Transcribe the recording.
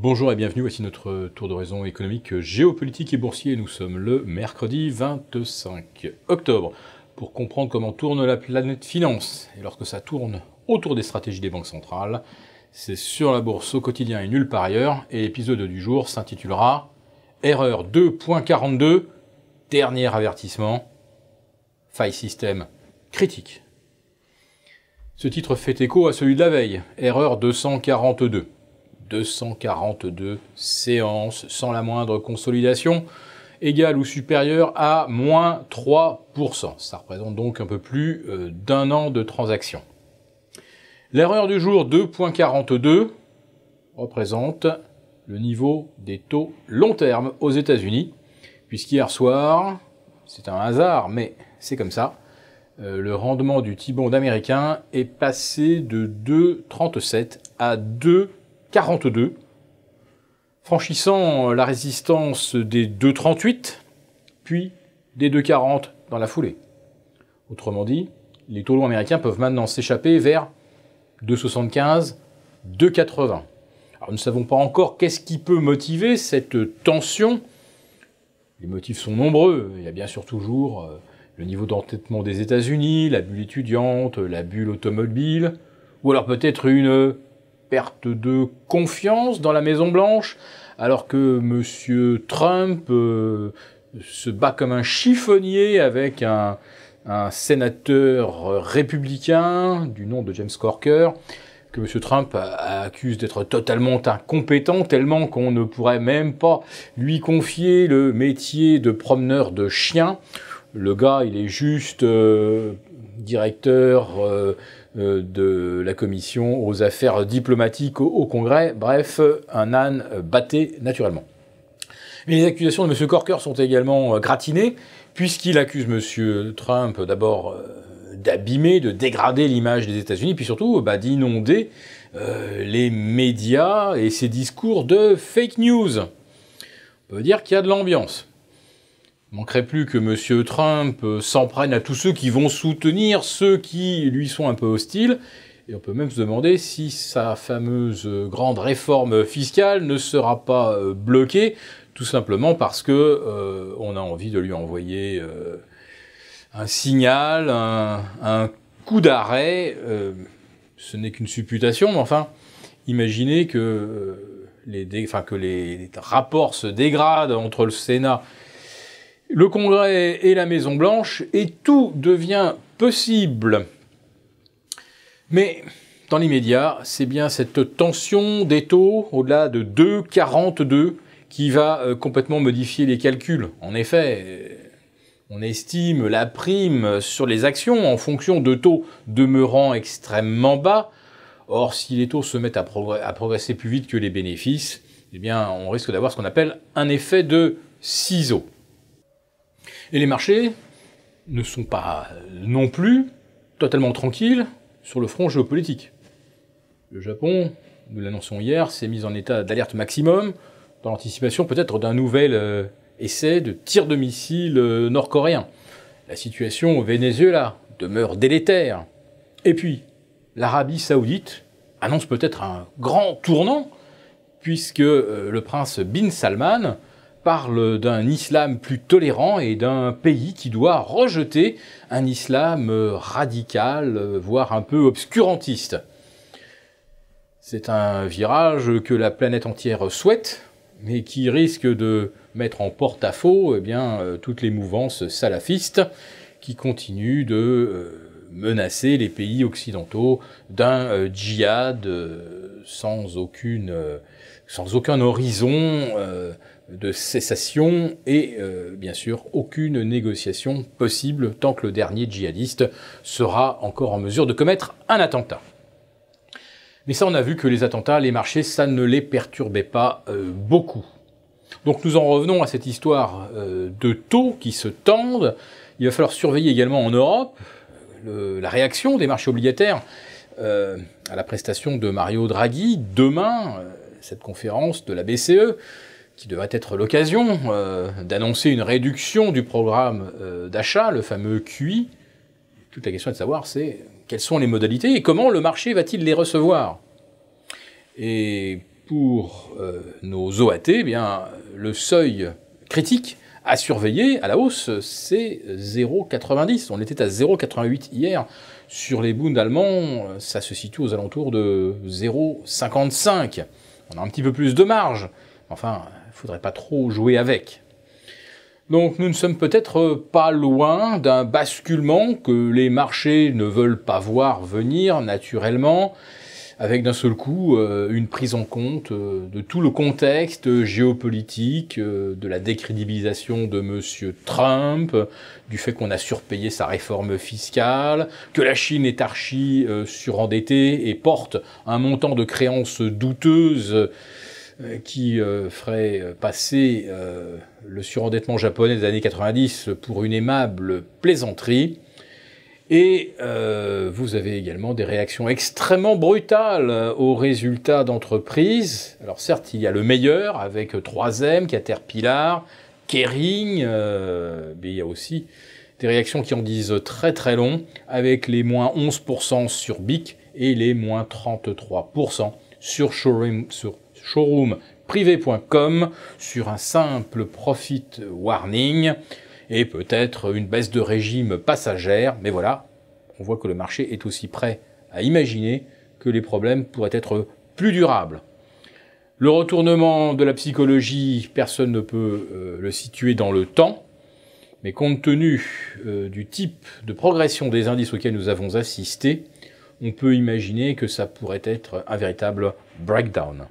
Bonjour et bienvenue, voici notre tour d'horizon économique, géopolitique et boursier. Nous sommes le mercredi 25 octobre. Pour comprendre comment tourne la planète finance, et lorsque ça tourne autour des stratégies des banques centrales, c'est sur la bourse au quotidien et nulle part ailleurs, et l'épisode du jour s'intitulera « Erreur 2.42, dernier avertissement, faille système critique ». Ce titre fait écho à celui de la veille, erreur 242. 242 séances sans la moindre consolidation, égale ou supérieure à moins 3%. Ça représente donc un peu plus d'un an de transaction. L'erreur du jour 2.42 représente le niveau des taux long terme aux États-Unis, puisqu'hier soir, c'est un hasard, mais c'est comme ça, le rendement du T-bond américain est passé de 2,37 à 2,42, franchissant la résistance des 2,38, puis des 2,40 dans la foulée. Autrement dit, les taux longs américains peuvent maintenant s'échapper vers 2,75, 2,80. Alors nous ne savons pas encore qu'est-ce qui peut motiver cette tension. Les motifs sont nombreux. Il y a bien sûr toujours le niveau d'endettement des États-Unis, la bulle étudiante, la bulle automobile, ou alors peut-être une perte de confiance dans la Maison-Blanche, alors que M. Trump se bat comme un chiffonnier avec un sénateur républicain du nom de James Corker, que M. Trump accuse d'être totalement incompétent, tellement qu'on ne pourrait même pas lui confier le métier de promeneur de chiens. Le gars, il est juste directeur de la commission aux affaires diplomatiques au Congrès. Bref, un âne batté naturellement. Mais les accusations de M. Corker sont également gratinées, puisqu'il accuse M. Trump d'abord d'abîmer, de dégrader l'image des États-Unis, puis surtout d'inonder les médias et ses discours de fake news. On peut dire qu'il y a de l'ambiance. Il ne manquerait plus que M. Trump s'en prenne à tous ceux qui vont soutenir ceux qui lui sont un peu hostiles. Et on peut même se demander si sa fameuse grande réforme fiscale ne sera pas bloquée, tout simplement parce que on a envie de lui envoyer un signal, un coup d'arrêt. Ce n'est qu'une supputation, mais enfin, imaginez que les rapports se dégradent entre le Sénat, le Congrès et la Maison-Blanche, et tout devient possible. Mais dans l'immédiat, c'est bien cette tension des taux au-delà de 2,42 qui va complètement modifier les calculs. En effet, on estime la prime sur les actions en fonction de taux demeurant extrêmement bas. Or, si les taux se mettent à progresser plus vite que les bénéfices, eh bien, on risque d'avoir ce qu'on appelle un effet de ciseau. Et les marchés ne sont pas non plus totalement tranquilles sur le front géopolitique. Le Japon, nous l'annonçons hier, s'est mis en état d'alerte maximum dans l'anticipation peut-être d'un nouvel essai de tir de missiles nord-coréen. La situation au Venezuela demeure délétère. Et puis, l'Arabie Saoudite annonce peut-être un grand tournant, puisque le prince Bin Salman parle d'un islam plus tolérant et d'un pays qui doit rejeter un islam radical, voire un peu obscurantiste. C'est un virage que la planète entière souhaite, mais qui risque de mettre en porte-à-faux toutes les mouvances salafistes qui continuent de menacer les pays occidentaux d'un djihad sans aucun horizon de cessation et bien sûr aucune négociation possible tant que le dernier djihadiste sera encore en mesure de commettre un attentat. Mais ça, on a vu que les attentats, les marchés, ça ne les perturbait pas beaucoup. Donc nous en revenons à cette histoire de taux qui se tendent. Il va falloir surveiller également en Europe la réaction des marchés obligataires à la prestation de Mario Draghi demain, cette conférence de la BCE, qui devrait être l'occasion d'annoncer une réduction du programme d'achat, le fameux QI. Toute la question est de savoir, c'est quelles sont les modalités et comment le marché va-t-il les recevoir. Et pour nos OAT, eh bien, le seuil critique à surveiller à la hausse, c'est 0,90. On était à 0,88 hier. Sur les Bunds allemands, ça se situe aux alentours de 0,55. On a un petit peu plus de marge. Enfin, il ne faudrait pas trop jouer avec. Donc nous ne sommes peut-être pas loin d'un basculement que les marchés ne veulent pas voir venir naturellement, avec d'un seul coup une prise en compte de tout le contexte géopolitique, de la décrédibilisation de M. Trump, du fait qu'on a surpayé sa réforme fiscale, que la Chine est archi surendettée et porte un montant de créances douteuses qui ferait passer le surendettement japonais des années 90 pour une aimable plaisanterie. Et vous avez également des réactions extrêmement brutales aux résultats d'entreprises. Alors certes, il y a le meilleur avec 3M, Caterpillar, Kering, mais il y a aussi des réactions qui en disent très très long, avec les moins 11% sur BIC et les moins 33% sur showroomprivé.com, sur un simple profit warning, et peut-être une baisse de régime passagère, mais voilà, on voit que le marché est aussi prêt à imaginer que les problèmes pourraient être plus durables. Le retournement de la psychologie, personne ne peut le situer dans le temps, mais compte tenu du type de progression des indices auxquels nous avons assisté, on peut imaginer que ça pourrait être un véritable breakdown.